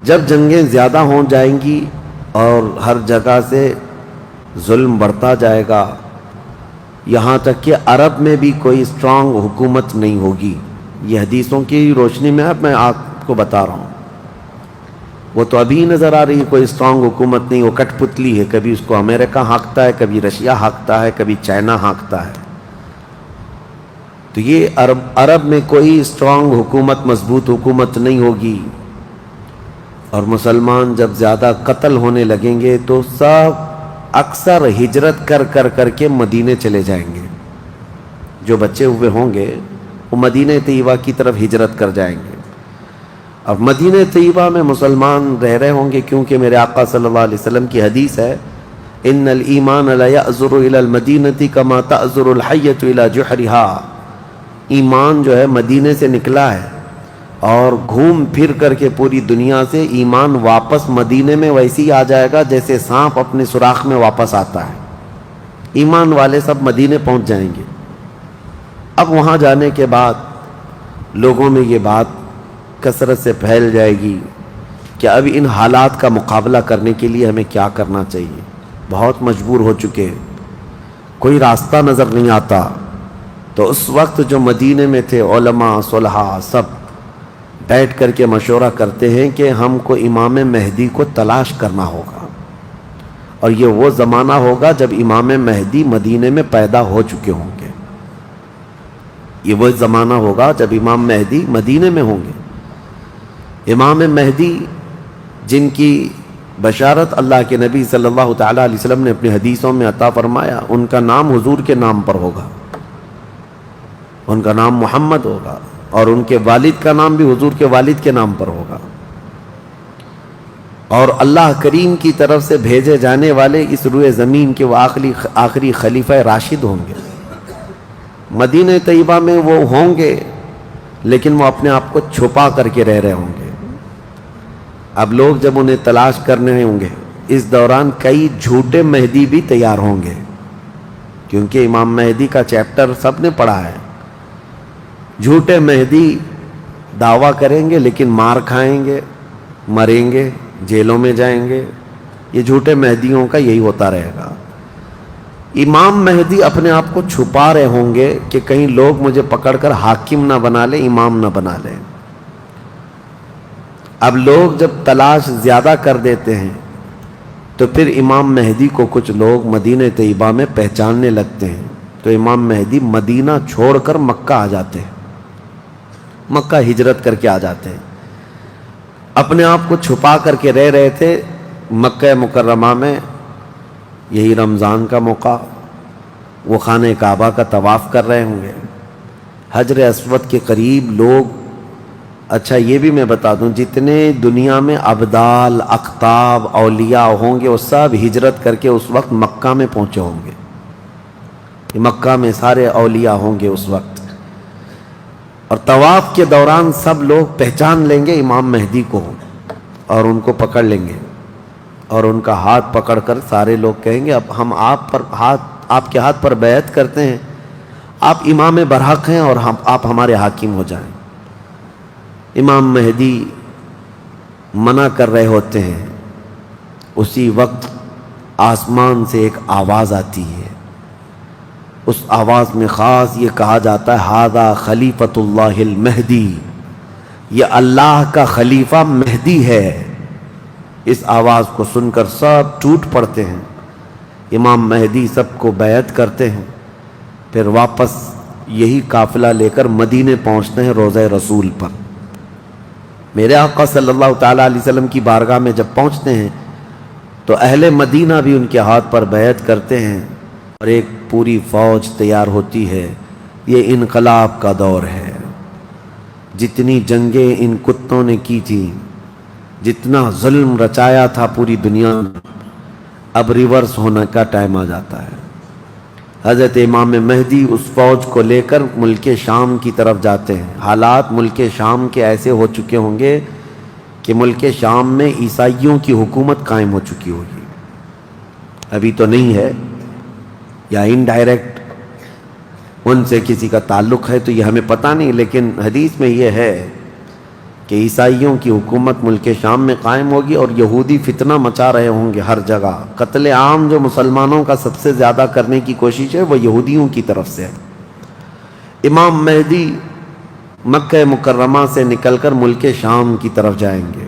جب جنگیں زیادہ ہو جائیں گی اور ہر جگہ سے ظلم بڑھتا جائے گا، یہاں تک کہ عرب میں بھی کوئی اسٹرانگ حکومت نہیں ہوگی. یہ حدیثوں کی روشنی میں اب میں آپ کو بتا رہا ہوں. وہ تو ابھی نظر آ رہی ہے کوئی اسٹرانگ حکومت نہیں، وہ کٹ پتلی ہے. کبھی اس کو امریکہ ہانکتا ہے، کبھی رشیا ہانکتا ہے، کبھی چائنا ہانکتا ہے. تو یہ عرب میں کوئی اسٹرانگ حکومت، مضبوط حکومت نہیں ہوگی. اور مسلمان جب زیادہ قتل ہونے لگیں گے تو سب اکثر ہجرت کر کے مدینے چلے جائیں گے. جو بچے ہوئے ہوں گے وہ مدینہ طیبہ کی طرف ہجرت کر جائیں گے. اب مدینہ طیبہ میں مسلمان رہ رہے ہوں گے، کیونکہ میرے آقا صلی اللہ علیہ وسلم کی حدیث ہے، ان الایمان لا یأذر الی المدینہ کما تأذر الحیۃ الی جحرہا. ایمان جو ہے مدینے سے نکلا ہے اور گھوم پھر کر کے پوری دنیا سے ایمان واپس مدینے میں ویسے ہی آ جائے گا جیسے سانپ اپنے سوراخ میں واپس آتا ہے. ایمان والے سب مدینے پہنچ جائیں گے. اب وہاں جانے کے بعد لوگوں میں یہ بات کثرت سے پھیل جائے گی کہ اب ان حالات کا مقابلہ کرنے کے لیے ہمیں کیا کرنا چاہیے. بہت مجبور ہو چکے، کوئی راستہ نظر نہیں آتا. تو اس وقت جو مدینے میں تھے علماء صلحاء سب بیٹھ کر کے مشورہ کرتے ہیں کہ ہم کو امام مہدی کو تلاش کرنا ہوگا. اور یہ وہ زمانہ ہوگا جب امام مہدی مدینے میں پیدا ہو چکے ہوں گے. یہ وہ زمانہ ہوگا جب امام مہدی مدینے میں ہوں گے. امام مہدی جن کی بشارت اللہ کے نبی صلی اللہ تعالیٰ علیہ وسلم نے اپنی حدیثوں میں عطا فرمایا، ان کا نام حضور کے نام پر ہوگا. ان کا نام محمد ہوگا اور ان کے والد کا نام بھی حضور کے والد کے نام پر ہوگا. اور اللہ کریم کی طرف سے بھیجے جانے والے اس روئے زمین کے وہ آخری خلیفہ راشد ہوں گے. مدینہ طیبہ میں وہ ہوں گے لیکن وہ اپنے آپ کو چھپا کر کے رہ رہے ہوں گے. اب لوگ جب انہیں تلاش کرنے ہوں گے، اس دوران کئی جھوٹے مہدی بھی تیار ہوں گے، کیونکہ امام مہدی کا چیپٹر سب نے پڑھا ہے. جھوٹے مہدی دعویٰ کریں گے لیکن مار کھائیں گے، مریں گے، جیلوں میں جائیں گے. یہ جھوٹے مہدیوں کا یہی ہوتا رہے گا. امام مہدی اپنے آپ کو چھپا رہے ہوں گے کہ کہیں لوگ مجھے پکڑ کر حاکم نہ بنا لیں، امام نہ بنا لیں. اب لوگ جب تلاش زیادہ کر دیتے ہیں تو پھر امام مہدی کو کچھ لوگ مدینہ طیبہ میں پہچاننے لگتے ہیں. تو امام مہدی مدینہ چھوڑ کر مکہ آ جاتے ہیں، مکہ ہجرت کر کے آ جاتے ہیں. اپنے آپ کو چھپا کر کے رہ رہے تھے مکہ مکرمہ میں. یہی رمضان کا موقع، وہ خانہ کعبہ کا طواف کر رہے ہوں گے، حجر اسود کے قریب لوگ. اچھا یہ بھی میں بتا دوں، جتنے دنیا میں ابدال، اقطاب، اولیاء ہوں گے وہ سب ہجرت کر کے اس وقت مکہ میں پہنچے ہوں گے. مکہ میں سارے اولیاء ہوں گے اس وقت. اور طواف کے دوران سب لوگ پہچان لیں گے امام مہدی کو اور ان کو پکڑ لیں گے اور ان کا ہاتھ پکڑ کر سارے لوگ کہیں گے اب ہم آپ کے ہاتھ پر بیعت کرتے ہیں، آپ امام برحق ہیں اور آپ ہمارے حاکم ہو جائیں. امام مہدی منع کر رہے ہوتے ہیں. اسی وقت آسمان سے ایک آواز آتی ہے. اس آواز میں خاص یہ کہا جاتا ہے ھذا خلیفۃ اللہ المہدی، یہ اللہ کا خلیفہ مہدی ہے. اس آواز کو سن کر سب ٹوٹ پڑتے ہیں. امام مہدی سب کو بیعت کرتے ہیں، پھر واپس یہی قافلہ لے کر مدینے پہنچتے ہیں روضہ رسول پر. میرے آقا صلی اللہ تعالیٰ علیہ وسلم کی بارگاہ میں جب پہنچتے ہیں تو اہل مدینہ بھی ان کے ہاتھ پر بیعت کرتے ہیں اور ایک پوری فوج تیار ہوتی ہے. یہ انقلاب کا دور ہے. جتنی جنگیں ان کتوں نے کی تھی، جتنا ظلم رچایا تھا پوری دنیا میں، اب ریورس ہونے کا ٹائم آ جاتا ہے. حضرت امام مہدی اس فوج کو لے کر ملک شام کی طرف جاتے ہیں. حالات ملک شام کے ایسے ہو چکے ہوں گے کہ ملک شام میں عیسائیوں کی حکومت قائم ہو چکی ہوگی. ابھی تو نہیں ہے، یا انڈائریکٹ ان سے کسی کا تعلق ہے تو یہ ہمیں پتہ نہیں، لیکن حدیث میں یہ ہے کہ عیسائیوں کی حکومت ملک شام میں قائم ہوگی اور یہودی فتنہ مچا رہے ہوں گے ہر جگہ. قتل عام جو مسلمانوں کا سب سے زیادہ کرنے کی کوشش ہے وہ یہودیوں کی طرف سے ہے. امام مہدی مکہ مکرمہ سے نکل کر ملک شام کی طرف جائیں گے،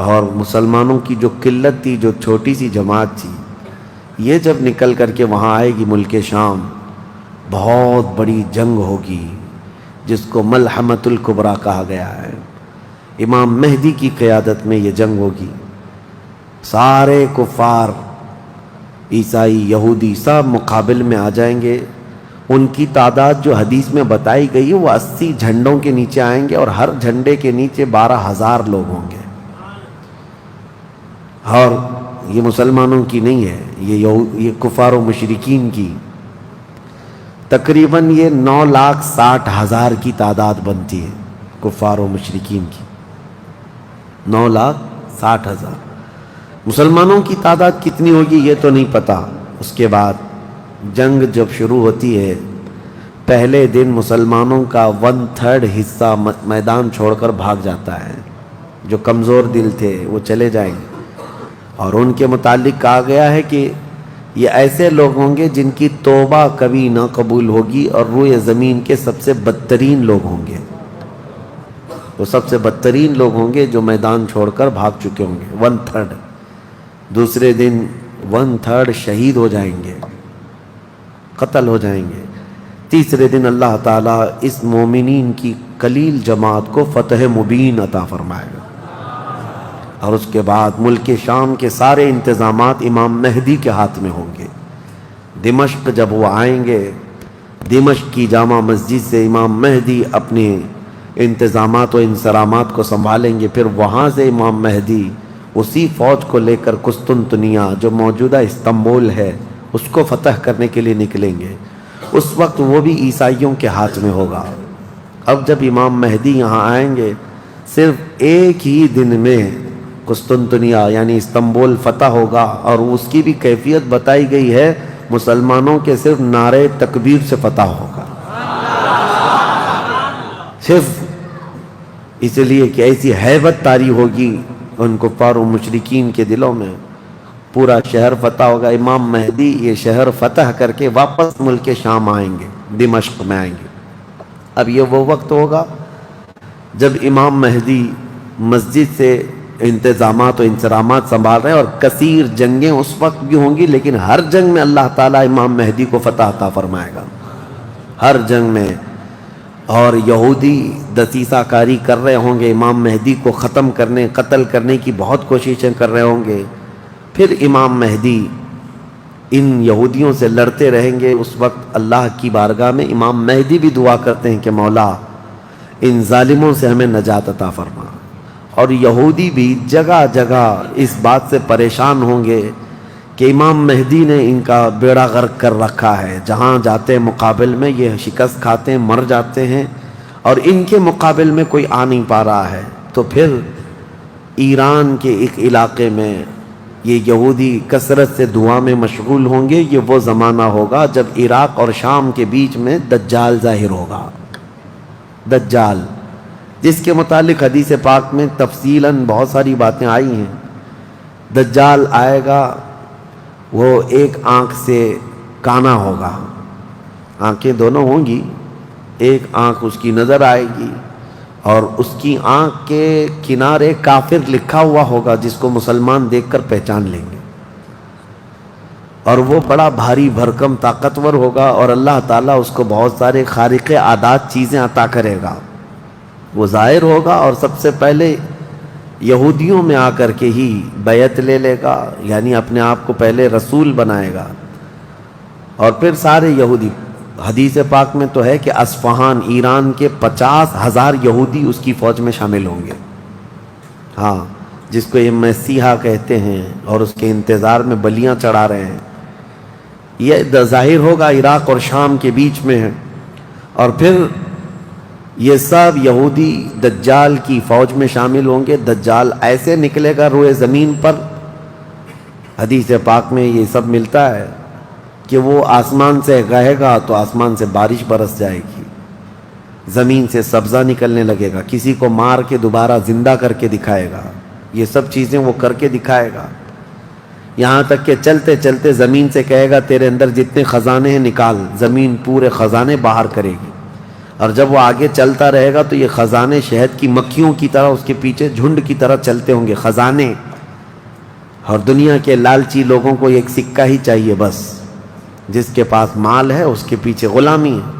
اور مسلمانوں کی جو قلت تھی، جو چھوٹی سی جماعت تھی، یہ جب نکل کر کے وہاں آئے گی ملک شام، بہت بڑی جنگ ہوگی جس کو ملحمۃ الکبریٰ کہا گیا ہے. امام مہدی کی قیادت میں یہ جنگ ہوگی. سارے کفار، عیسائی، یہودی سب مقابل میں آ جائیں گے. ان کی تعداد جو حدیث میں بتائی گئی ہے وہ 80 جھنڈوں کے نیچے آئیں گے، اور ہر جھنڈے کے نیچے 12,000 لوگ ہوں گے. اور یہ مسلمانوں کی نہیں ہے، یہ کفار و مشرکین کی. تقریباً یہ 9,60,000 کی تعداد بنتی ہے کفار و مشرکین کی. 9,60,000. مسلمانوں کی تعداد کتنی ہوگی یہ تو نہیں پتا. اس کے بعد جنگ جب شروع ہوتی ہے، پہلے دن مسلمانوں کا 1/3 حصہ میدان چھوڑ کر بھاگ جاتا ہے. جو کمزور دل تھے وہ چلے جائیں گے، اور ان کے متعلق کہا گیا ہے کہ یہ ایسے لوگ ہوں گے جن کی توبہ کبھی نہ قبول ہوگی، اور روئے زمین کے سب سے بدترین لوگ ہوں گے. وہ سب سے بدترین لوگ ہوں گے جو میدان چھوڑ کر بھاگ چکے ہوں گے. 1/3. دوسرے دن 1/3 شہید ہو جائیں گے، قتل ہو جائیں گے. تیسرے دن اللہ تعالیٰ اس مومنین کی قلیل جماعت کو فتح مبین عطا فرمائے گا. اور اس کے بعد ملک شام کے سارے انتظامات امام مہدی کے ہاتھ میں ہوں گے. دمشق جب وہ آئیں گے، دمشق کی جامع مسجد سے امام مہدی اپنے انتظامات و انصرامات کو سنبھالیں گے. پھر وہاں سے امام مہدی اسی فوج کو لے کر قسطنطنیہ جو موجودہ استنبول ہے اس کو فتح کرنے کے لیے نکلیں گے. اس وقت وہ بھی عیسائیوں کے ہاتھ میں ہوگا. اب جب امام مہدی یہاں آئیں گے، صرف ایک ہی دن میں قسطنطنیہ یعنی استنبول فتح ہوگا. اور اس کی بھی کیفیت بتائی گئی ہے، مسلمانوں کے صرف نعرے تکبیر سے فتح ہوگا. صرف اس لیے کہ ایسی ہیبت طاری ہوگی ان کفار و مشرکین کے دلوں میں. پورا شہر فتح ہوگا. امام مہدی یہ شہر فتح کر کے واپس ملک شام آئیں گے، دمشق میں آئیں گے. اب یہ وہ وقت ہوگا جب امام مہدی مسجد سے انتظامات و انصرامات سنبھال رہے ہیں، اور کثیر جنگیں اس وقت بھی ہوں گی، لیکن ہر جنگ میں اللہ تعالیٰ امام مہدی کو فتح عطا فرمائے گا. ہر جنگ میں. اور یہودی دسیسہ کاری کر رہے ہوں گے، امام مہدی کو ختم کرنے، قتل کرنے کی بہت کوششیں کر رہے ہوں گے. پھر امام مہدی ان یہودیوں سے لڑتے رہیں گے. اس وقت اللہ کی بارگاہ میں امام مہدی بھی دعا کرتے ہیں کہ مولا ان ظالموں سے ہمیں نجات عطا فرما. اور یہودی بھی جگہ جگہ اس بات سے پریشان ہوں گے کہ امام مہدی نے ان کا بیڑا غرق کر رکھا ہے. جہاں جاتے ہیں مقابل میں یہ شکست کھاتے ہیں، مر جاتے ہیں، اور ان کے مقابل میں کوئی آ نہیں پا رہا ہے. تو پھر ایران کے ایک علاقے میں یہ یہودی کثرت سے دعا میں مشغول ہوں گے. یہ وہ زمانہ ہوگا جب عراق اور شام کے بیچ میں دجال ظاہر ہوگا. دجال جس کے متعلق حدیث پاک میں تفصیلاً بہت ساری باتیں آئی ہیں. دجال آئے گا، وہ ایک آنکھ سے کانا ہوگا، آنکھیں دونوں ہوں گی، ایک آنکھ اس کی نظر آئے گی، اور اس کی آنکھ کے کنارے کافر لکھا ہوا ہوگا جس کو مسلمان دیکھ کر پہچان لیں گے. اور وہ بڑا بھاری بھرکم طاقتور ہوگا، اور اللہ تعالیٰ اس کو بہت سارے خارق عادات چیزیں عطا کرے گا. وہ ظاہر ہوگا اور سب سے پہلے یہودیوں میں آ کر کے ہی بیعت لے لے گا، یعنی اپنے آپ کو پہلے رسول بنائے گا. اور پھر سارے یہودی، حدیث پاک میں تو ہے کہ اصفہان ایران کے 50,000 یہودی اس کی فوج میں شامل ہوں گے. ہاں، جس کو یہ مسیحا کہتے ہیں اور اس کے انتظار میں بلیاں چڑھا رہے ہیں. یہ ظاہر ہوگا عراق اور شام کے بیچ میں ہے. اور پھر یہ سب یہودی دجال کی فوج میں شامل ہوں گے. دجال ایسے نکلے گا روئے زمین پر، حدیث پاک میں یہ سب ملتا ہے کہ وہ آسمان سے کہے گا تو آسمان سے بارش برس جائے گی، زمین سے سبزہ نکلنے لگے گا، کسی کو مار کے دوبارہ زندہ کر کے دکھائے گا، یہ سب چیزیں وہ کر کے دکھائے گا، یہاں تک کہ چلتے چلتے زمین سے کہے گا تیرے اندر جتنے خزانے ہیں نکال، زمین پورے خزانے باہر کرے گی، اور جب وہ آگے چلتا رہے گا تو یہ خزانے شہد کی مکھیوں کی طرح اس کے پیچھے جھنڈ کی طرح چلتے ہوں گے خزانے، اور دنیا کے لالچی لوگوں کو ایک سکہ ہی چاہیے بس، جس کے پاس مال ہے اس کے پیچھے غلامی ہے۔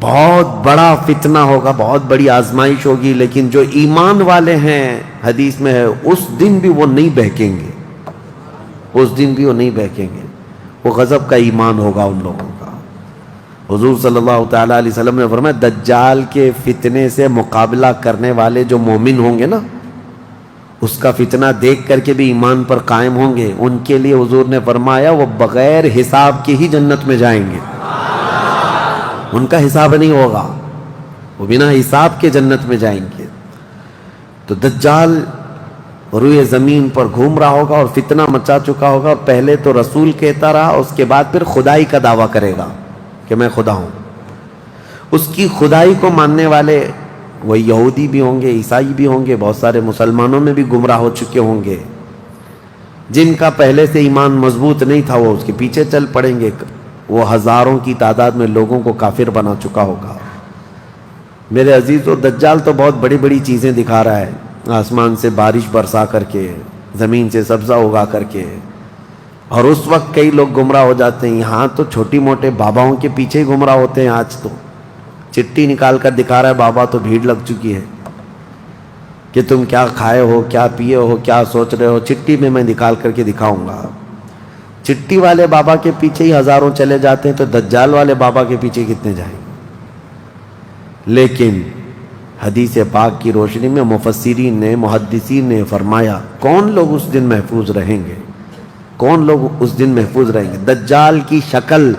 بہت بڑا فتنہ ہوگا، بہت بڑی آزمائش ہوگی، لیکن جو ایمان والے ہیں حدیث میں ہے اس دن بھی وہ نہیں بہکیں گے، اس دن بھی وہ نہیں بہکیں گے، وہ غضب کا ایمان ہوگا ان لوگوں کا۔ حضور صلی اللہ تعالیٰ علیہ وسلم نے فرمایا دجال کے فتنے سے مقابلہ کرنے والے جو مومن ہوں گے نا، اس کا فتنہ دیکھ کر کے بھی ایمان پر قائم ہوں گے، ان کے لیے حضور نے فرمایا وہ بغیر حساب کے ہی جنت میں جائیں گے، ان کا حساب نہیں ہوگا، وہ بنا حساب کے جنت میں جائیں گے۔ تو دجال روئے زمین پر گھوم رہا ہوگا اور فتنہ مچا چکا ہوگا، پہلے تو رسول کہتا رہا، اس کے بعد پھر خدائی کا دعویٰ کرے گا کہ میں خدا ہوں۔ اس کی خدائی کو ماننے والے وہ یہودی بھی ہوں گے، عیسائی بھی ہوں گے، بہت سارے مسلمانوں میں بھی گمراہ ہو چکے ہوں گے، جن کا پہلے سے ایمان مضبوط نہیں تھا وہ اس کے پیچھے چل پڑیں گے، وہ ہزاروں کی تعداد میں لوگوں کو کافر بنا چکا ہوگا۔ میرے عزیزو، دجال تو بہت بڑی بڑی چیزیں دکھا رہا ہے، آسمان سے بارش برسا کر کے، زمین سے سبزہ اگا کر کے، اور اس وقت کئی لوگ گمراہ ہو جاتے ہیں۔ یہاں تو چھوٹی موٹے باباؤں کے پیچھے ہی گمراہ ہوتے ہیں، آج تو چٹھی نکال کر دکھا رہا ہے بابا، تو بھیڑ لگ چکی ہے کہ تم کیا کھائے ہو، کیا پیے ہو، کیا سوچ رہے ہو، چٹھی میں نکال کر کے دکھاؤں گا۔ چٹھی والے بابا کے پیچھے ہی ہزاروں چلے جاتے ہیں، تو دجال والے بابا کے پیچھے کتنے جائیں گے؟ لیکن حدیث پاک کی روشنی میں مفسرین نے، محدثین نے فرمایا کون لوگ اس دن محفوظ رہیں گے، کون لوگ اس دن محفوظ رہیں گے؟ دجال کی شکل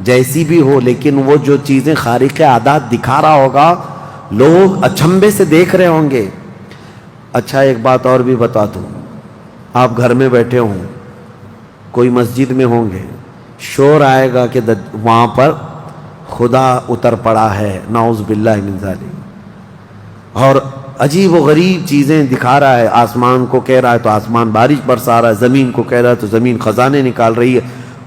جیسی بھی ہو، لیکن وہ جو چیزیں خارق عادات دکھا رہا ہوگا لوگ اچنبے سے دیکھ رہے ہوں گے۔ اچھا ایک بات اور بھی بتا دوں، آپ گھر میں بیٹھے ہوں، کوئی مسجد میں ہوں گے، شور آئے گا کہ وہاں پر خدا اتر پڑا ہے، نعوذ باللہ من ذالک، اور عجیب و غریب چیزیں دکھا رہا ہے، آسمان کو کہہ رہا ہے تو آسمان بارش برسا رہا ہے، زمین کو کہہ رہا ہے تو زمین خزانے نکال رہی ہے۔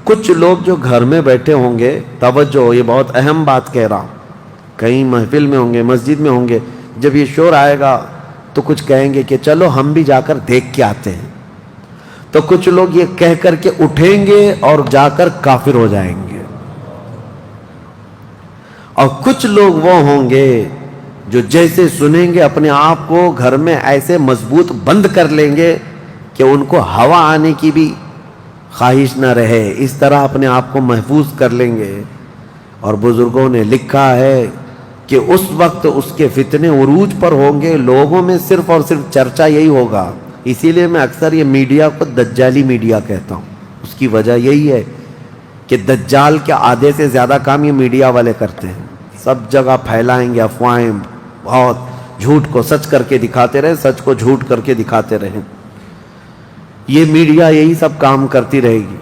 کچھ لوگ جو گھر میں بیٹھے ہوں گے، توجہ یہ بہت اہم بات کہہ رہا ہوں، کہیں محفل میں ہوں گے، مسجد میں ہوں گے، جب یہ شور آئے گا تو کچھ کہیں گے کہ چلو ہم بھی جا کر دیکھ کے آتے ہیں، تو کچھ لوگ یہ کہہ کر کے اٹھیں گے اور جا کر کافر ہو جائیں گے، اور کچھ لوگ وہ ہوں گے جو جیسے سنیں گے اپنے آپ کو گھر میں ایسے مضبوط بند کر لیں گے کہ ان کو ہوا آنے کی بھی خواہش نہ رہے، اس طرح اپنے آپ کو محفوظ کر لیں گے۔ اور بزرگوں نے لکھا ہے کہ اس وقت اس کے فتنے عروج پر ہوں گے، لوگوں میں صرف اور صرف چرچا یہی ہوگا۔ اسی لیے میں اکثر یہ میڈیا کو دجالی میڈیا کہتا ہوں، اس کی وجہ یہی ہے کہ دجال کے آدھے سے زیادہ کام یہ میڈیا والے کرتے ہیں، سب جگہ پھیلائیں گے افواہیں، بہت جھوٹ کو سچ کر کے دکھاتے رہے، سچ کو جھوٹ کر کے دکھاتے رہے، یہ میڈیا یہی سب کام کرتی رہے گی۔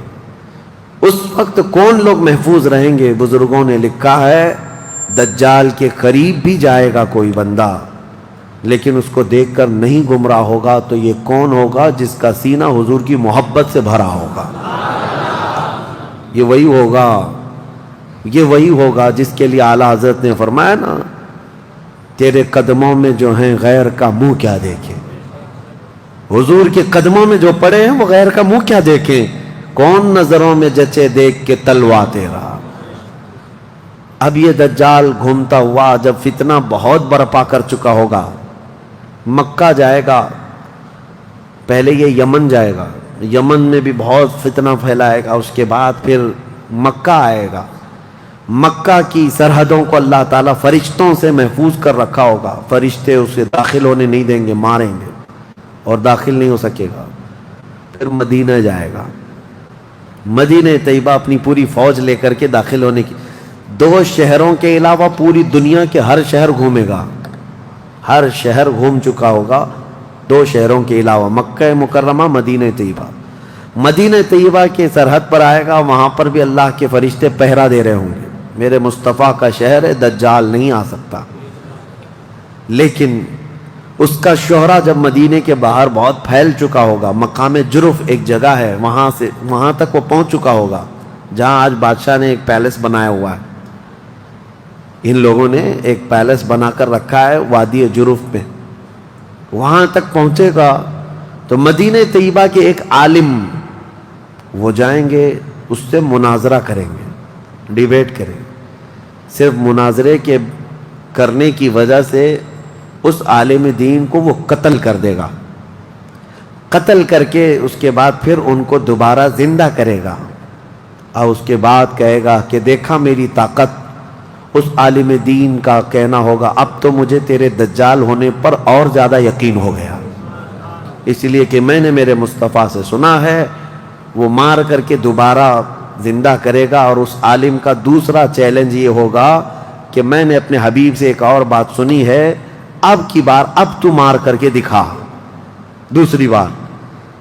اس وقت کون لوگ محفوظ رہیں گے؟ بزرگوں نے لکھا ہے دجال کے قریب بھی جائے گا کوئی بندہ، لیکن اس کو دیکھ کر نہیں گمراہ ہوگا، تو یہ کون ہوگا؟ جس کا سینہ حضور کی محبت سے بھرا ہوگا، یہ وہی ہوگا جس کے لیے اعلیٰ حضرت نے فرمایا نا، تیرے قدموں میں جو ہیں غیر کا منہ کیا دیکھیں، حضور کے قدموں میں جو پڑے ہیں وہ غیر کا منہ کیا دیکھیں، کون نظروں میں جچے دیکھ کے تلوا تیرا۔ اب یہ دجال گھومتا ہوا جب فتنہ بہت برپا کر چکا ہوگا، مکہ جائے گا، پہلے یہ یمن جائے گا، یمن میں بھی بہت فتنہ پھیلائے گا، اس کے بعد پھر مکہ آئے گا، مکہ کی سرحدوں کو اللہ تعالیٰ فرشتوں سے محفوظ کر رکھا ہوگا، فرشتے اسے داخل ہونے نہیں دیں گے، ماریں گے اور داخل نہیں ہو سکے گا۔ پھر مدینہ جائے گا، مدینہ طیبہ اپنی پوری فوج لے کر کے داخل ہونے کی، 2 شہروں کے علاوہ پوری دنیا کے ہر شہر گھومے گا، ہر شہر گھوم چکا ہوگا 2 شہروں کے علاوہ، مکہ مکرمہ، مدینہ طیبہ۔ مدینہ طیبہ کے سرحد پر آئے گا، وہاں پر بھی اللہ کے فرشتے پہرا دے رہے ہوں گے، میرے مصطفیٰ کا شہر ہے، دجال نہیں آ سکتا۔ لیکن اس کا شہرہ جب مدینے کے باہر بہت پھیل چکا ہوگا، مقام جرف ایک جگہ ہے، وہاں تک وہ پہنچ چکا ہوگا جہاں آج بادشاہ نے ایک پیلس بنایا ہوا ہے۔ ان لوگوں نے ایک پیلس بنا کر رکھا ہے وادی جرف میں، وہاں تک پہنچے گا تو مدینہ طیبہ کے ایک عالم وہ جائیں گے، اس سے مناظرہ کریں گے، ڈیبیٹ کریں گے۔ صرف مناظرے کے کرنے کی وجہ سے اس عالم دین کو وہ قتل کر دے گا، قتل کر کے اس کے بعد پھر ان کو دوبارہ زندہ کرے گا، اور اس کے بعد کہے گا کہ دیکھا میری طاقت۔ اس عالم دین کا کہنا ہوگا اب تو مجھے تیرے دجال ہونے پر اور زیادہ یقین ہو گیا، اس لیے کہ میں نے میرے مصطفیٰ سے سنا ہے، وہ مار کر کے دوبارہ زندہ کرے گا۔ اور اس عالم کا دوسرا چیلنج یہ ہوگا کہ میں نے اپنے حبیب سے ایک اور بات سنی ہے، اب کی بار اب تو مار کر کے دکھا۔ دوسری بار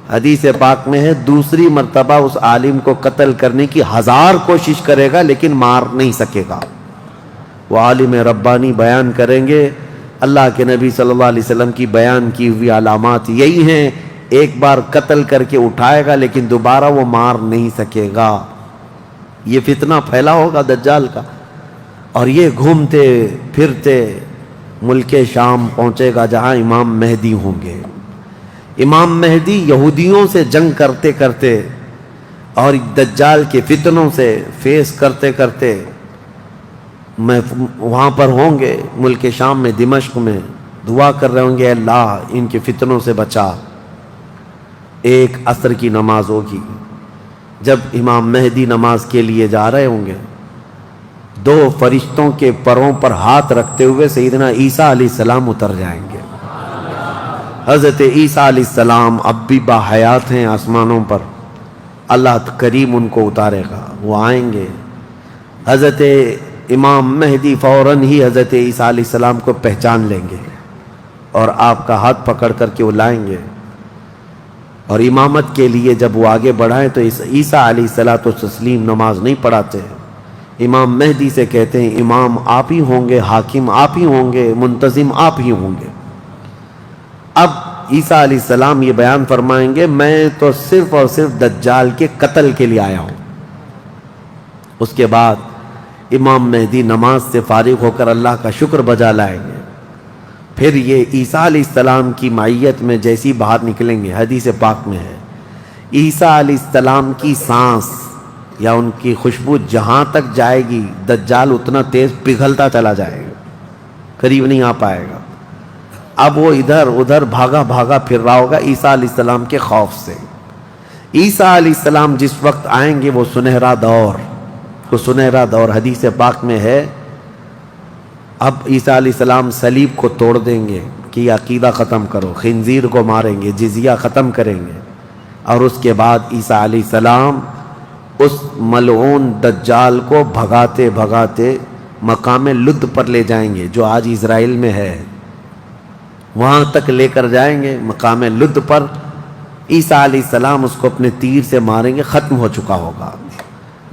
حدیث پاک میں ہے دوسری مرتبہ اس عالم کو قتل کرنے کی 1000 کوشش کرے گا لیکن مار نہیں سکے گا۔ وہ عالم ربانی بیان کریں گے، اللہ کے نبی صلی اللہ علیہ وسلم کی بیان کی ہوئی علامات یہی ہیں، ایک بار قتل کر کے اٹھائے گا لیکن دوبارہ وہ مار نہیں سکے گا۔ یہ فتنہ پھیلا ہوگا دجال کا، اور یہ گھومتے پھرتے ملک شام پہنچے گا جہاں امام مہدی ہوں گے۔ امام مہدی یہودیوں سے جنگ کرتے کرتے اور دجال کے فتنوں سے فیس کرتے کرتے وہاں پر ہوں گے، ملک شام میں، دمشق میں دعا کر رہے ہوں گے، اللہ ان کے فتنوں سے بچا۔ ایک عصر کی نماز ہوگی، جب امام مہدی نماز کے لیے جا رہے ہوں گے، 2 فرشتوں کے پروں پر ہاتھ رکھتے ہوئے سیدنا عیسیٰ علیہ السلام اتر جائیں گے۔ حضرت عیسیٰ علیہ السلام اب بھی باحیات ہیں آسمانوں پر، اللہ کریم ان کو اتارے گا، وہ آئیں گے۔ حضرت امام مہدی فوراً ہی حضرت عیسیٰ علیہ السلام کو پہچان لیں گے اور آپ کا ہاتھ پکڑ کر کے وہ لائیں گے، اور امامت کے لیے جب وہ آگے بڑھائیں تو عیسیٰ علیہ السلام نماز نہیں پڑھاتے، امام مہدی سے کہتے ہیں امام آپ ہی ہوں گے، حاکم آپ ہی ہوں گے، منتظم آپ ہی ہوں گے۔ اب عیسیٰ علیہ السلام یہ بیان فرمائیں گے میں تو صرف اور صرف دجال کے قتل کے لیے آیا ہوں۔ اس کے بعد امام مہدی نماز سے فارغ ہو کر اللہ کا شکر بجا لائیں گے، پھر یہ عیسیٰ علیہ السلام کی معیت میں جیسی باہر نکلیں گے، حدیث پاک میں ہے عیسیٰ علیہ السلام کی سانس یا ان کی خوشبو جہاں تک جائے گی دجال اتنا تیز پگھلتا چلا جائے گا، قریب نہیں آ پائے گا۔ اب وہ ادھر ادھر بھاگا بھاگا پھر رہا ہوگا عیسیٰ علیہ السلام کے خوف سے۔ عیسیٰ علیہ السلام جس وقت آئیں گے وہ سنہرا دور حدیث پاک میں ہے، اب عیسیٰ علیہ السلام صلیب کو توڑ دیں گے کہ یہ عقیدہ ختم کرو، خنزیر کو ماریں گے، جزیہ ختم کریں گے، اور اس کے بعد عیسیٰ علیہ السلام اس ملعون دجال کو بھگاتے بھگاتے مقام لد پر لے جائیں گے جو آج اسرائیل میں ہے، وہاں تک لے کر جائیں گے۔ مقام لد پر عیسیٰ علیہ السلام اس کو اپنے تیر سے ماریں گے، ختم ہو چکا ہوگا۔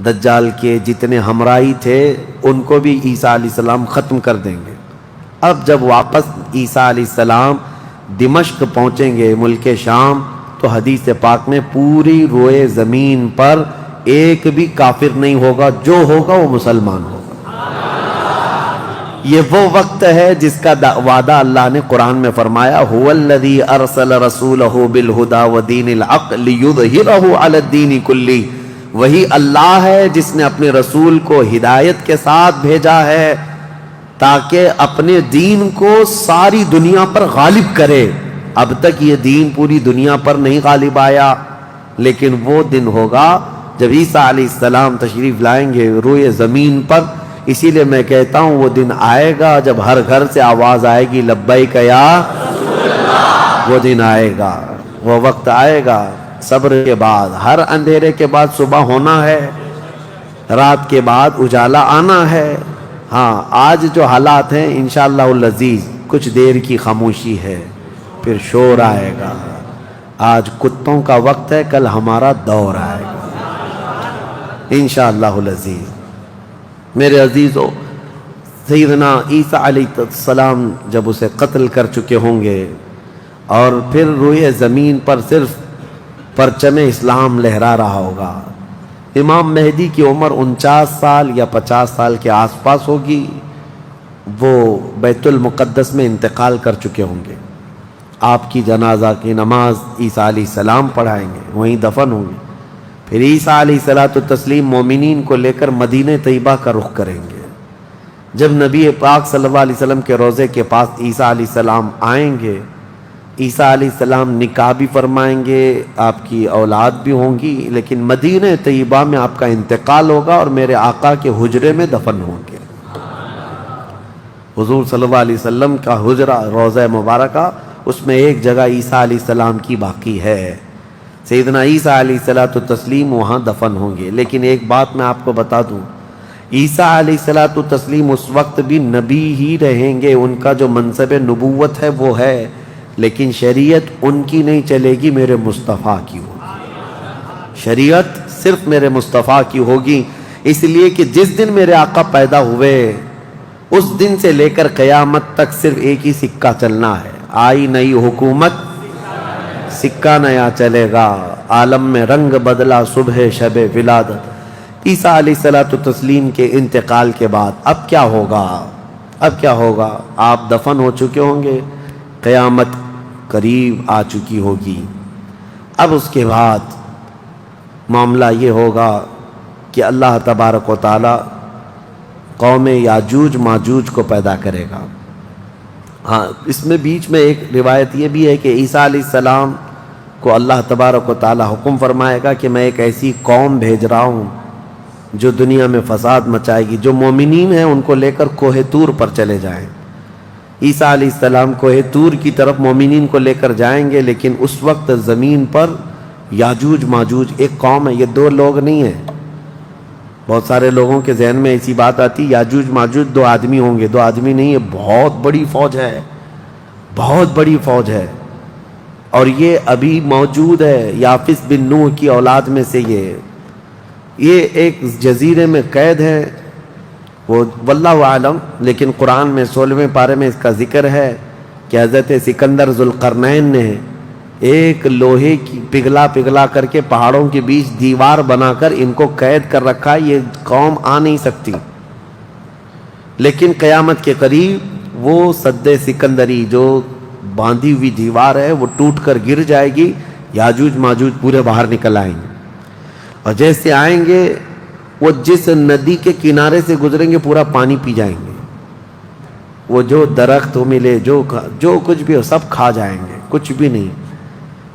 دجال کے جتنے ہمراہی تھے ان کو بھی عیسیٰ علیہ السلام ختم کر دیں گے۔ اب جب واپس عیسیٰ علیہ السلام دمشق پہنچیں گے ملک شام، تو حدیث پاک میں پوری روئے زمین پر ایک بھی کافر نہیں ہوگا، جو ہوگا وہ مسلمان ہوگا۔ یہ وہ وقت ہے جس کا وعدہ اللہ نے قرآن میں فرمایا، هو الذی ارسل رسولہ بالہدی ودین الحق لیظہرہ علی الدین کلہ۔ وہی اللہ ہے جس نے اپنے رسول کو ہدایت کے ساتھ بھیجا ہے تاکہ اپنے دین کو ساری دنیا پر غالب کرے۔ اب تک یہ دین پوری دنیا پر نہیں غالب آیا، لیکن وہ دن ہوگا جب عیسیٰ علیہ السلام تشریف لائیں گے روئے زمین پر۔ اسی لیے میں کہتا ہوں وہ دن آئے گا جب ہر گھر سے آواز آئے گی لبیک یا رسول اللہ۔ وہ دن آئے گا، وہ وقت آئے گا۔ صبر کے بعد، ہر اندھیرے کے بعد صبح ہونا ہے، رات کے بعد اجالا آنا ہے۔ ہاں آج جو حالات ہیں انشاءاللہ العزیز کچھ دیر کی خاموشی ہے، پھر شور آئے گا۔ آج کتوں کا وقت ہے، کل ہمارا دور آئے گا انشاءاللہ العزیز۔ میرے عزیزو، سیدنا عیسیٰ علیہ السلام جب اسے قتل کر چکے ہوں گے اور پھر روئے زمین پر صرف پرچم اسلام لہرا رہا ہوگا، امام مہدی کی عمر 49 سال یا 50 سال کے آس پاس ہوگی، وہ بیت المقدس میں انتقال کر چکے ہوں گے، آپ کی جنازہ کی نماز عیسیٰ علیہ السلام پڑھائیں گے، وہیں دفن ہوں گے، پھر عیسیٰ علیہ السلام مومنین کو لے کر مدینہ طیبہ کا رخ کریں گے۔ جب نبی پاک صلی اللہ علیہ وسلم کے روضے کے پاس عیسیٰ علیہ السلام آئیں گے، عیسیٰ علیہ السلام نکاح بھی فرمائیں گے، آپ کی اولاد بھی ہوں گی، لیکن مدینہ طیبہ میں آپ کا انتقال ہوگا اور میرے آقا کے حجرے میں دفن ہوں گے۔ حضور صلی اللہ علیہ وسلم کا حجرہ روضہ مبارکہ، اس میں ایک جگہ عیسیٰ علیہ السلام کی باقی ہے، سیدنا عیسیٰ علیہ السلام وہاں دفن ہوں گے۔ لیکن ایک بات میں آپ کو بتا دوں، عیسیٰ علیہ السلام اس وقت بھی نبی ہی رہیں گے، ان کا جو منصب نبوت ہے وہ ہے، لیکن شریعت ان کی نہیں چلے گی، میرے مصطفیٰ کی ہوگی، شریعت صرف میرے مصطفیٰ کی ہوگی، اس لیے کہ جس دن میرے آقا پیدا ہوئے اس دن سے لے کر قیامت تک صرف ایک ہی سکہ چلنا ہے، آئی نئی حکومت سکہ نیا چلے گا، عالم میں رنگ بدلا صبح شب ولادت۔ عیسیٰ علیہ السلام کے انتقال کے بعد اب کیا ہوگا؟ اب کیا ہوگا؟ آپ دفن ہو چکے ہوں گے، قیامت قریب آ چکی ہوگی۔ اب اس کے بعد معاملہ یہ ہوگا کہ اللہ تبارک و تعالی قوم یاجوج ماجوج کو پیدا کرے گا۔ ہاں، اس میں بیچ میں ایک روایت یہ بھی ہے کہ عیسیٰ علیہ السلام کو اللہ تبارک و تعالی حکم فرمائے گا کہ میں ایک ایسی قوم بھیج رہا ہوں جو دنیا میں فساد مچائے گی، جو مومنین ہیں ان کو لے کر کوہ طور پر چلے جائیں۔ عیسیٰ علیہ السلام کوہ طور کی طرف مومنین کو لے کر جائیں گے، لیکن اس وقت زمین پر یاجوج ماجوج ایک قوم ہے، یہ دو لوگ نہیں ہیں۔ بہت سارے لوگوں کے ذہن میں ایسی بات آتی، یاجوج ماجوج دو آدمی ہوں گے، دو آدمی نہیں ہے، بہت بڑی فوج ہے، بہت بڑی فوج ہے، اور یہ ابھی موجود ہے، یافس بن نوح کی اولاد میں سے یہ ایک جزیرے میں قید ہے، وہ واللہ عالم، لیکن قرآن میں 16ویں پارے میں اس کا ذکر ہے کہ حضرت سکندر ذوالقرنین نے ایک لوہے کی پگھلا کر کے پہاڑوں کے بیچ دیوار بنا کر ان کو قید کر رکھا، یہ قوم آ نہیں سکتی، لیکن قیامت کے قریب وہ سد سکندری جو باندھی ہوئی دیوار ہے وہ ٹوٹ کر گر جائے گی، یاجوج ماجوج پورے باہر نکل آئیں گے، اور جیسے آئیں گے وہ جس ندی کے کنارے سے گزریں گے پورا پانی پی جائیں گے، وہ جو درخت ملے جو کچھ بھی ہو سب کھا جائیں گے، کچھ بھی نہیں،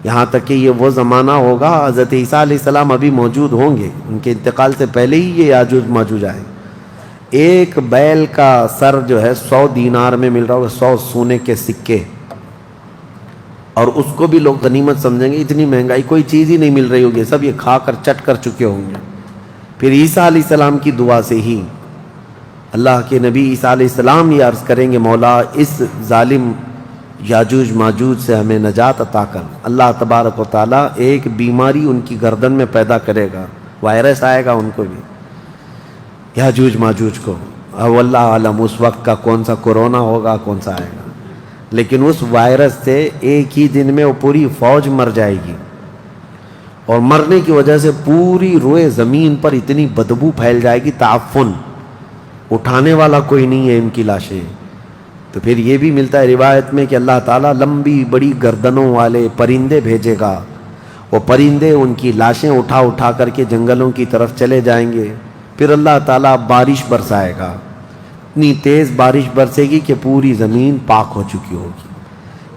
یہاں تک کہ یہ وہ زمانہ ہوگا حضرت عیسیٰ علیہ السلام ابھی موجود ہوں گے، ان کے انتقال سے پہلے ہی یہ یاجوج ماجوج آئیں۔ ایک بیل کا سر جو ہے 100 دینار میں مل رہا ہوگا، 100 سونے کے سکے، اور اس کو بھی لوگ غنیمت سمجھیں گے، اتنی مہنگائی کوئی چیز ہی نہیں مل رہی ہوگی، سب یہ کھا کر چٹ کر چکے ہوں گے۔ پھر عیسیٰ علیہ السلام کی دعا سے ہی اللہ کے نبی عیسیٰ علیہ السلام یہ عرض کریں گے، مولا اس ظالم یاجوج ماجوج سے ہمیں نجات عطا کر۔ اللہ تبارک و تعالیٰ ایک بیماری ان کی گردن میں پیدا کرے گا، وائرس آئے گا ان کو بھی، یاجوج ماجوج کو، واللہ عالم اس وقت کا کون سا کورونا ہوگا، کون سا آئے گا، لیکن اس وائرس سے ایک ہی دن میں وہ پوری فوج مر جائے گی، اور مرنے کی وجہ سے پوری روئے زمین پر اتنی بدبو پھیل جائے گی، تعفن، اٹھانے والا کوئی نہیں ہے ان کی لاشیں۔ تو پھر یہ بھی ملتا ہے روایت میں کہ اللہ تعالیٰ لمبی بڑی گردنوں والے پرندے بھیجے گا، وہ پرندے ان کی لاشیں اٹھا کر کے جنگلوں کی طرف چلے جائیں گے، پھر اللہ تعالیٰ بارش برسائے گا، اتنی تیز بارش برسے گی کہ پوری زمین پاک ہو چکی ہوگی،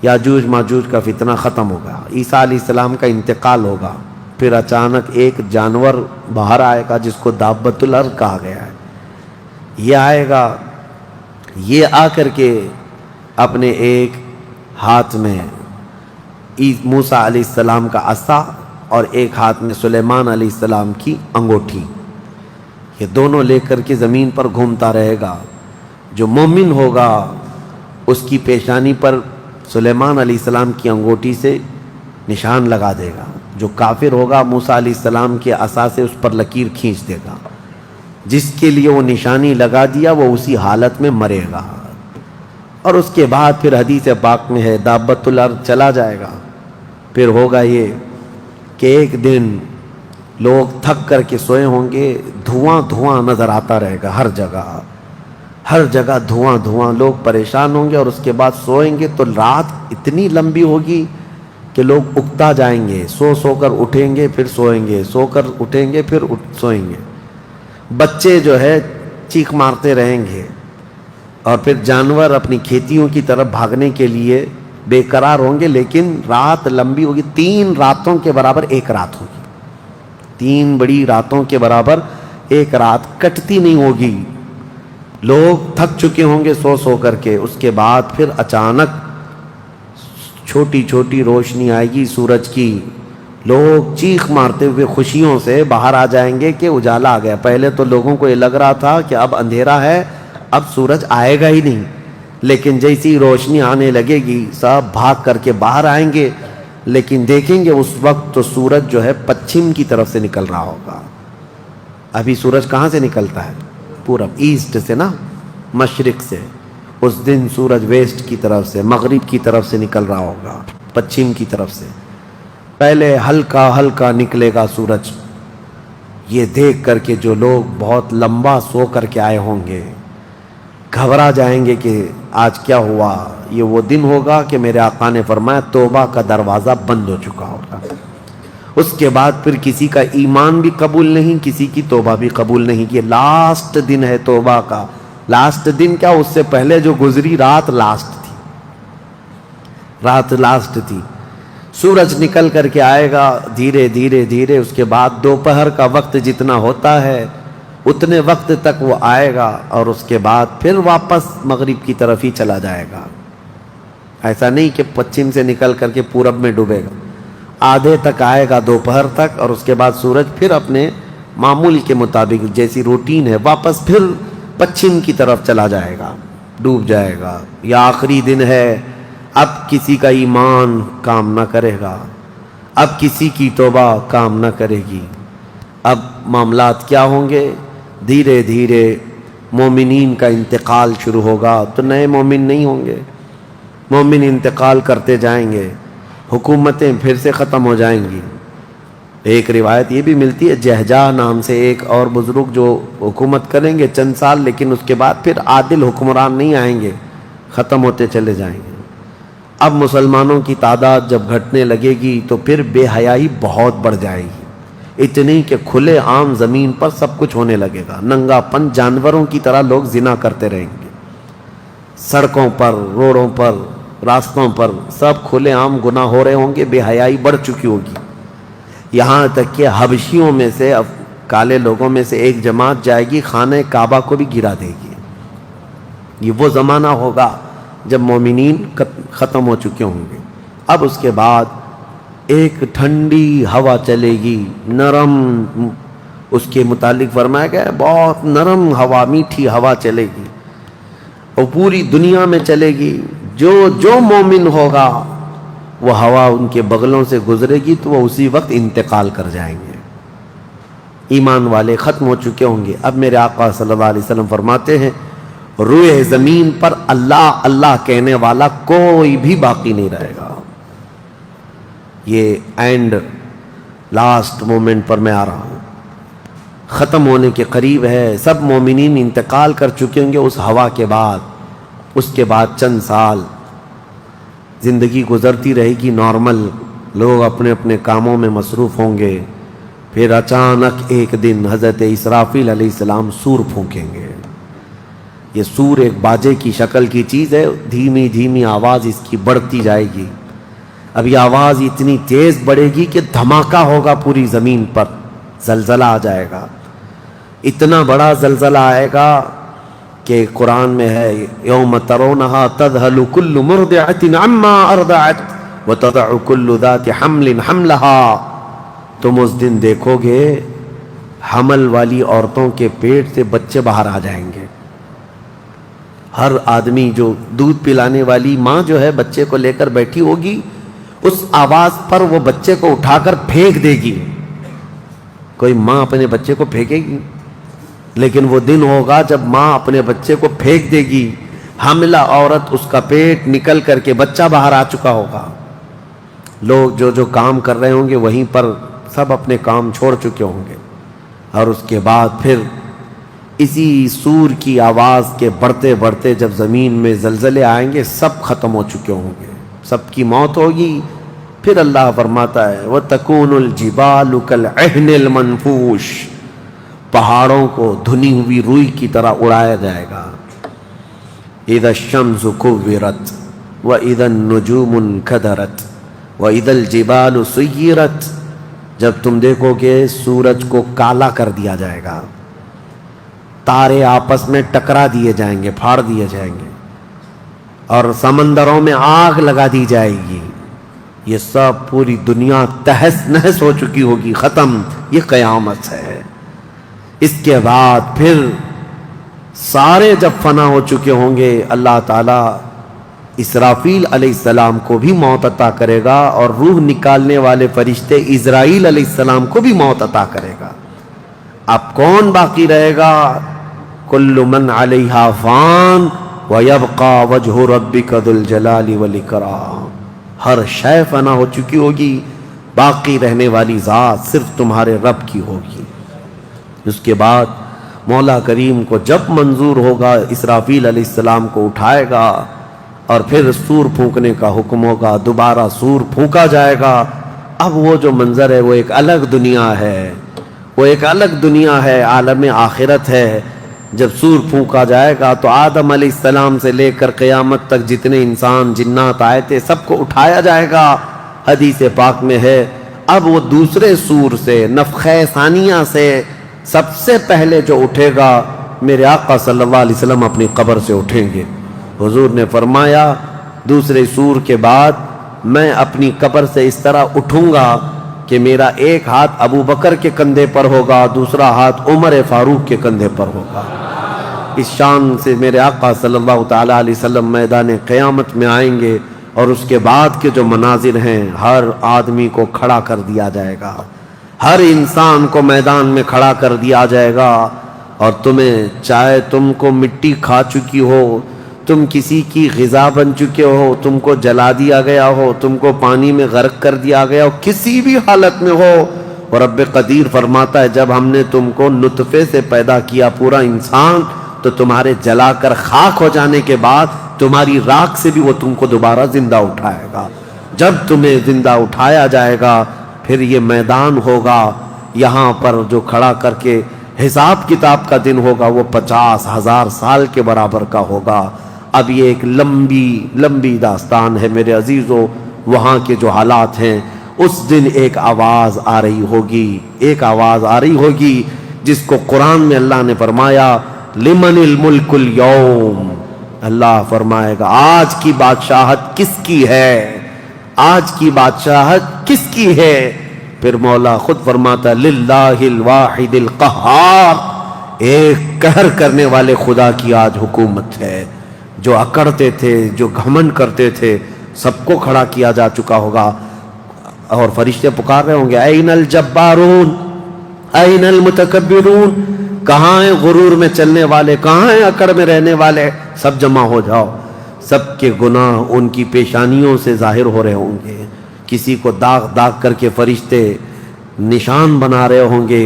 یاجوج ماجوج کا فتنہ ختم ہوگا، عیسیٰ علیہ السلام کا انتقال ہوگا، پھر اچانک ایک جانور باہر آئے گا جس کو دابۃ الارض کہا گیا ہے، یہ آئے گا، یہ آ کر کے اپنے ایک ہاتھ میں موسیٰ علیہ السلام کا عصا اور ایک ہاتھ میں سلیمان علیہ السلام کی انگوٹھی، یہ دونوں لے کر کے زمین پر گھومتا رہے گا۔ جو مومن ہوگا اس کی پیشانی پر سلیمان علیہ السلام کی انگوٹھی سے نشان لگا دے گا، جو کافر ہوگا موسیٰ علیہ السلام کے عصا سے اس پر لکیر کھینچ دے گا، جس کے لیے وہ نشانی لگا دیا وہ اسی حالت میں مرے گا. اور اس کے بعد پھر حدیث پاک میں ہے دابت الارض چلا جائے گا. پھر ہوگا یہ کہ ایک دن لوگ تھک کر کے سوئے ہوں گے, دھواں دھواں نظر آتا رہے گا ہر جگہ دھواں دھواں, لوگ پریشان ہوں گے. اور اس کے بعد سوئیں گے تو رات اتنی لمبی ہوگی کہ لوگ اکتا جائیں گے, سو کر اٹھیں گے پھر سوئیں گے, سو کر اٹھیں گے پھر سوئیں گے. بچے جو ہے چیخ مارتے رہیں گے, اور پھر جانور اپنی کھیتیوں کی طرف بھاگنے کے لیے بے قرار ہوں گے. لیکن رات لمبی ہوگی, 3 راتوں کے برابر ایک رات ہوگی, 3 بڑی راتوں کے برابر ایک رات کٹتی نہیں ہوگی. لوگ تھک چکے ہوں گے سو کر کے. اس کے بعد پھر اچانک چھوٹی چھوٹی روشنی آئے گی سورج کی, لوگ چیخ مارتے ہوئے خوشیوں سے باہر آ جائیں گے کہ اجالا آ گیا. پہلے تو لوگوں کو یہ لگ رہا تھا کہ اب اندھیرا ہے, اب سورج آئے گا ہی نہیں. لیکن جیسی روشنی آنے لگے گی سب بھاگ کر کے باہر آئیں گے. لیکن دیکھیں گے اس وقت تو سورج جو ہے پچھم کی طرف سے نکل رہا ہوگا. ابھی سورج کہاں سے نکلتا ہے؟ پورب, ایسٹ سے نا, مشرق سے. اس دن سورج ویسٹ کی طرف سے, مغرب کی طرف سے نکل رہا ہوگا, پچھم کی طرف سے. پہلے ہلکا ہلکا نکلے گا سورج. یہ دیکھ کر کے جو لوگ بہت لمبا سو کر کے آئے ہوں گے گھبرا جائیں گے کہ آج کیا ہوا. یہ وہ دن ہوگا کہ میرے آقا نے فرمایا توبہ کا دروازہ بند ہو چکا ہوگا. اس کے بعد پھر کسی کا ایمان بھی قبول نہیں, کسی کی توبہ بھی قبول نہیں. یہ لاسٹ دن ہے توبہ کا. لاسٹ دن کیا, اس سے پہلے جو گزری رات لاسٹ تھی, رات لاسٹ تھی. سورج نکل کر کے آئے گا دھیرے دھیرے دھیرے. اس کے بعد دوپہر کا وقت جتنا ہوتا ہے اتنے وقت تک وہ آئے گا, اور اس کے بعد پھر واپس مغرب کی طرف ہی چلا جائے گا. ایسا نہیں کہ پچھم سے نکل کر کے پورب میں ڈوبے گا. آدھے تک آئے گا دوپہر تک, اور اس کے بعد سورج پھر اپنے معمول کے مطابق جیسی روٹین ہے واپس پھر پچھم کی طرف چلا جائے گا, ڈوب جائے گا. یا آخری دن ہے, اب کسی کا ایمان کام نہ کرے گا, اب کسی کی توبہ کام نہ کرے گی. اب معاملات کیا ہوں گے؟ دھیرے دھیرے مومنین کا انتقال شروع ہوگا. تو نئے مومن نہیں ہوں گے, مومن انتقال کرتے جائیں گے, حکومتیں پھر سے ختم ہو جائیں گی. ایک روایت یہ بھی ملتی ہے جہجہ نام سے ایک اور بزرگ جو حکومت کریں گے چند سال, لیکن اس کے بعد پھر عادل حکمران نہیں آئیں گے, ختم ہوتے چلے جائیں گے. اب مسلمانوں کی تعداد جب گھٹنے لگے گی تو پھر بے حیائی بہت بڑھ جائے گی, اتنی کہ کھلے عام زمین پر سب کچھ ہونے لگے گا. ننگا پن, جانوروں کی طرح لوگ زنا کرتے رہیں گے, سڑکوں پر, روڈوں پر, راستوں پر سب کھلے عام گناہ ہو رہے ہوں گے. بے حیائی بڑھ چکی ہوگی. یہاں تک کہ حبشیوں میں سے, اب کالے لوگوں میں سے ایک جماعت جائے گی خانہ کعبہ کو بھی گرا دے گی. یہ وہ زمانہ ہوگا جب مومنین ختم ہو چکے ہوں گے. اب اس کے بعد ایک ٹھنڈی ہوا چلے گی, نرم. اس کے متعلق فرمایا گیا ہے بہت نرم ہوا, میٹھی ہوا چلے گی, اور پوری دنیا میں چلے گی. جو مومن ہوگا وہ ہوا ان کے بغلوں سے گزرے گی تو وہ اسی وقت انتقال کر جائیں گے. ایمان والے ختم ہو چکے ہوں گے. اب میرے آقا صلی اللہ علیہ وسلم فرماتے ہیں روئے زمین پر اللہ اللہ کہنے والا کوئی بھی باقی نہیں رہے گا. یہ اینڈ لاسٹ مومنٹ پر میں آ رہا ہوں, ختم ہونے کے قریب ہے. سب مومنین انتقال کر چکے ہوں گے اس ہوا کے بعد. اس کے بعد چند سال زندگی گزرتی رہے گی نارمل, لوگ اپنے اپنے کاموں میں مصروف ہوں گے. پھر اچانک ایک دن حضرت اسرافیل علیہ السلام سور پھونکیں گے. یہ سور ایک باجے کی شکل کی چیز ہے, دھیمی دھیمی آواز اس کی بڑھتی جائے گی. اب یہ آواز اتنی تیز بڑھے گی کہ دھماکہ ہوگا پوری زمین پر, زلزلہ آ جائے گا. اتنا بڑا زلزلہ آئے گا کہ قرآن میں ہے یوم ترونہا تذہل کل مرضعۃ عما ارضعت وتضع کل ذات حمل حملہا. تم اس دن دیکھو گے حمل والی عورتوں کے پیٹ سے بچے باہر آ جائیں گے. ہر آدمی جو دودھ پلانے والی ماں جو ہے بچے کو لے کر بیٹھی ہوگی, اس آواز پر وہ بچے کو اٹھا کر پھینک دے گی. کوئی ماں اپنے بچے کو پھینکے گی؟ لیکن وہ دن ہوگا جب ماں اپنے بچے کو پھینک دے گی، حاملہ عورت اس کا پیٹ نکل کر کے بچہ باہر آ چکا ہوگا، لوگ جو جو کام کر رہے ہوں گے وہیں پر سب اپنے کام چھوڑ چکے ہوں گے، اور اس کے بعد پھر اسی سور کی آواز کے بڑھتے بڑھتے جب زمین میں زلزلے آئیں گے سب ختم ہو چکے ہوں گے، سب کی موت ہوگی۔ پھر اللہ فرماتا ہے وَتَكُونُ الْجِبَالُ كَالْعِهْنِ الْمَنْفُوشِ، پہاڑوں کو دھنی ہوئی روئی کی طرح اڑایا جائے گا۔ اِذَا الشَّمْسُ كُوِّرَتْ وَإِذَا النُّجُومُ انْكَدَرَتْ وَإِذَا الْجِبَالُ سُيِّرَتْ، جب تم دیکھو گے سورج کو کالا کر دیا جائے گا، تارے آپس میں ٹکرا دیے جائیں گے، پھاڑ دیے جائیں گے، اور سمندروں میں آگ لگا دی جائے گی، یہ سب پوری دنیا تہس نہس ہو چکی ہوگی، ختم، یہ قیامت ہے۔ اس کے بعد پھر سارے جب فنا ہو چکے ہوں گے، اللہ تعالیٰ اسرافیل علیہ السلام کو بھی موت عطا کرے گا، اور روح نکالنے والے فرشتے اسرائیل علیہ السلام کو بھی موت عطا کرے گا۔ اب کون باقی رہے گا؟ کل من علیہا فان ویبقى وجہ ربک ذو الجلال والاکرام، ہر شے فنا ہو چکی ہوگی، باقی رہنے والی ذات صرف تمہارے رب کی ہوگی۔ اس کے بعد مولا کریم کو جب منظور ہوگا اسرافیل علیہ السلام کو اٹھائے گا، اور پھر سور پھونکنے کا حکم ہوگا، دوبارہ سور پھونکا جائے گا۔ اب وہ جو منظر ہے وہ ایک الگ دنیا ہے، وہ ایک الگ دنیا ہے، عالم آخرت ہے۔ جب سور پھونکا جائے گا تو آدم علیہ السلام سے لے کر قیامت تک جتنے انسان جنات آئے تھے سب کو اٹھایا جائے گا۔ حدیث پاک میں ہے اب وہ دوسرے سور سے، نفخہ ثانیہ سے سب سے پہلے جو اٹھے گا میرے آقا صلی اللہ علیہ وسلم اپنی قبر سے اٹھیں گے۔ حضور نے فرمایا دوسرے سور کے بعد میں اپنی قبر سے اس طرح اٹھوں گا کہ میرا ایک ہاتھ ابو بکر کے کندھے پر ہوگا، دوسرا ہاتھ عمر فاروق کے کندھے پر ہوگا۔ اس شان سے میرے آقا صلی اللہ تعالیٰ علیہ وسلم میدان قیامت میں آئیں گے، اور اس کے بعد کے جو مناظر ہیں، ہر آدمی کو کھڑا کر دیا جائے گا، ہر انسان کو میدان میں کھڑا کر دیا جائے گا، اور تمہیں چاہے تم کو مٹی کھا چکی ہو، تم کسی کی غذا بن چکے ہو، تم کو جلا دیا گیا ہو، تم کو پانی میں غرق کر دیا گیا ہو، کسی بھی حالت میں ہو، اور رب قدیر فرماتا ہے جب ہم نے تم کو نطفے سے پیدا کیا پورا انسان، تو تمہارے جلا کر خاک ہو جانے کے بعد تمہاری راکھ سے بھی وہ تم کو دوبارہ زندہ اٹھائے گا۔ جب تمہیں زندہ اٹھایا جائے گا پھر یہ میدان ہوگا، یہاں پر جو کھڑا کر کے حساب کتاب کا دن ہوگا وہ 50,000 سال کے برابر کا ہوگا۔ اب یہ ایک لمبی داستان ہے میرے عزیزو، وہاں کے جو حالات ہیں، اس دن ایک آواز آ رہی ہوگی جس کو قرآن میں اللہ نے فرمایا لمن الملک اليوم، اللہ فرمائے گا آج کی بادشاہت کس کی ہے، آج کی بادشاہت کس کی ہے؟ پھر مولا خود فرماتا للہ الواحد القہار، ایک قہر کرنے والے خدا کی آج حکومت ہے۔ جو اکڑتے تھے، جو گھمنڈ کرتے تھے، سب کو کھڑا کیا جا چکا ہوگا، اور فرشتے پکار رہے ہوں گے این الجبارون این المتکبرون، کہاں ہیں غرور میں چلنے والے، کہاں ہیں اکڑ میں رہنے والے، سب جمع ہو جاؤ۔ سب کے گناہ ان کی پیشانیوں سے ظاہر ہو رہے ہوں گے، کسی کو داغ داغ کر کے فرشتے نشان بنا رہے ہوں گے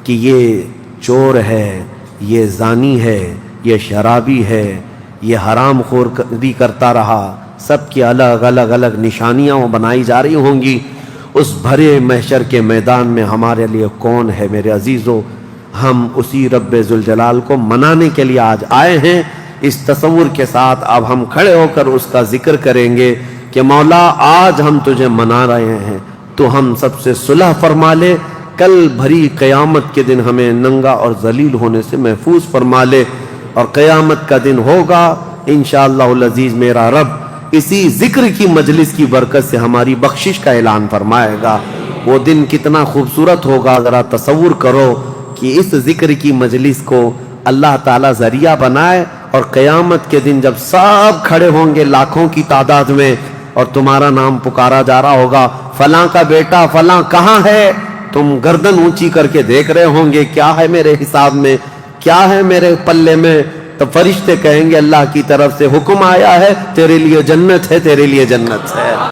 کہ یہ چور ہے، یہ زانی ہے، یہ شرابی ہے، یہ حرام خور بھی کرتا رہا، سب کی الگ الگ نشانیاں بنائی جا رہی ہوں گی۔ اس بھرے محشر کے میدان میں ہمارے لیے کون ہے میرے عزیزو؟ ہم اسی رب ذوالجلال کو منانے کے لیے آج آئے ہیں۔ اس تصور کے ساتھ اب ہم کھڑے ہو کر اس کا ذکر کریں گے کہ مولا آج ہم تجھے منا رہے ہیں، تو ہم سب سے صلح فرما لے، کل بھری قیامت کے دن ہمیں ننگا اور ذلیل ہونے سے محفوظ فرما لے، اور قیامت کا دن ہوگا انشاءاللہ العزیز میرا رب اسی ذکر کی مجلس کی برکت سے ہماری بخشش کا اعلان فرمائے گا۔ وہ دن کتنا خوبصورت ہوگا، ذرا تصور کرو کہ اس ذکر کی مجلس کو اللہ تعالیٰ ذریعہ بنائے، اور قیامت کے دن جب سب کھڑے ہوں گے لاکھوں کی تعداد میں، اور تمہارا نام پکارا جا رہا ہوگا فلاں کا بیٹا فلاں کہاں ہے، تم گردن اونچی کر کے دیکھ رہے ہوں گے کیا ہے میرے حساب میں، کیا ہے میرے پلے میں؟ تو فرشتے کہیں گے اللہ کی طرف سے حکم آیا ہے، تیرے لیے جنت ہے، تیرے لیے جنت ہے۔